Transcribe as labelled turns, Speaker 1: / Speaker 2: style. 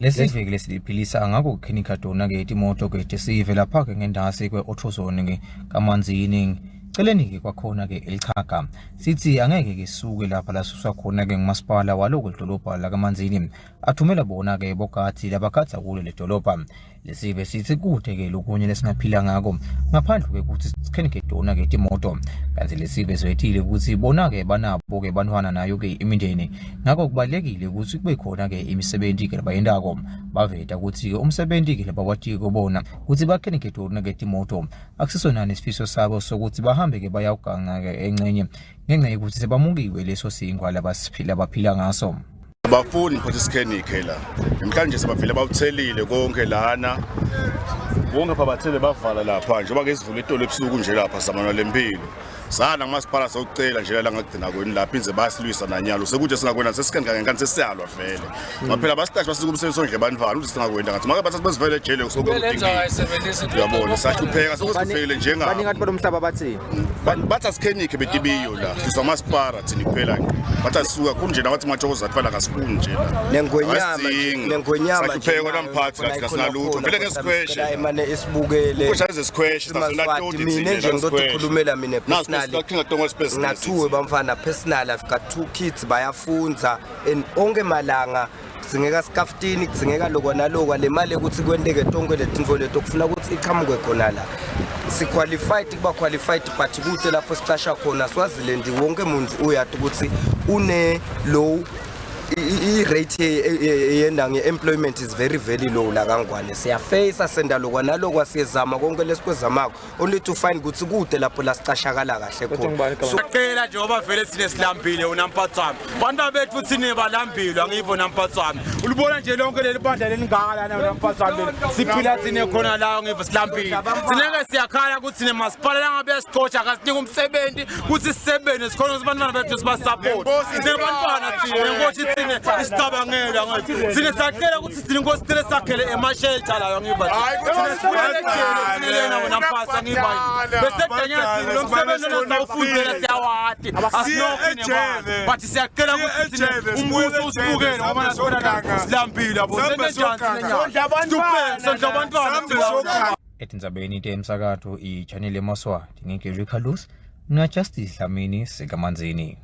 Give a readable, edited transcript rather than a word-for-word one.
Speaker 1: Lesiviki lesiphilisa ngako khinikadona ke imoto ke tesivela phake ngendase kwe autozone ke kamanzini celeni ke kwakhona ke elichaga sithi angeke ke suke lapha la suswa khona ke ngumasipala waloko idolobha la kamanzini athumela bona ke Vacate labakhatha kulo le dolobha lesive sithi kude ke lokunye lesingaphila ngako ngaphandle ke ukuthi sikhenike dona ke imoto kanti lesive zwethile ukuthi bona ke banabo ke banwana nayo ke imindeni ngako kubalekile ukuthi kube khona ke imisebenzi ke labayendako baveta ukuthi ke umsebenzi ke labawati kubona ukuthi bakhenike dona ke imoto akusisona nesifiso sabo sokuthi bahambe ke bayawuganga ke encenye ngenxa yokuthi sebamukiwe leso singwa labasiphila baphila ngaso
Speaker 2: abafuni ukuthi sikhenike la namhlanje sebavele bawuthelile konke lana bonke phabathele bavala lapha njengoba ke sivula itolo ebusuku nje lapha samana lempilo sana ngumasipala sawucela nje la ngagcina kweni lapha inze basilwisa nanyalo sekuthi singakwena sesikhenike ngenkathi sesiyalwa vele ngaphela basihlashi basuka umsebenzi ondle bandivala ukuthi singakwenda ngathi maka bathi basivele ejele uyabona sahlupheka sokusifele njengabo
Speaker 3: baningathi balomhlaba bathini
Speaker 2: bathi asikhenike betibiyo la sizwa masipara thini kuphela nje bathi asuka kunje nabathi majokoza kuphela kasifuni nje la
Speaker 3: nengonyama
Speaker 2: sahlupheka namphathi kathi kasinalutho vele ngesikhweshe
Speaker 3: emane esibukele
Speaker 2: kushaye isikhweshe sasolatoti
Speaker 3: mina nje ngizokhulumela mina
Speaker 2: personally
Speaker 3: ngathuwe bamfana personal I've got 2 kids bayafunza and onke malanga singeka skaftini kuzingeka lokho naloko le mali ukuthi kwendeke tonke letinto leto kufuna ukuthi iqhamuke khona la si qualified kuba qualified but kude lapho sicasha khona swazile ndi wonke umuntu uyathi ukuthi une low i-rate yenda nge-employment is very low la kangwane siyafeyisa senda lokho naloko siyezama konke lesikwezamako only to find ukuthi kude lapho la sicashakala kahle khona
Speaker 4: sicela nje ngoba vele sine silambile unampatsami bantu bethu thine balambile angivo nampatsami ulibona nje lonke leli bandla lelingaka lana unampatsami siphila thine khona la ngivo silambile sineke siyakhala ukuthi ne masipala la ngabe sicocha akasinika umsebenzi ukuthi sisebenze sikhona ukuthi abantwana bethu sibasupport sinebantwana thine ngokuthi isicabangela ngathi sine sacela ukuthi sine inkosi sicela sakhele emashelter layo ngiba sinelena wona mpasa ngiba bese danyana lo msebenzi osawufundela siyawati asinokho but siyacela ukuthi sine umbuso usibukele ngoba nasona la silambile abo senenjani sondla abantwana
Speaker 1: etinzabeni temsakato i channel Yemaswati ngeke Carlos na Justice Lamini sekamanzini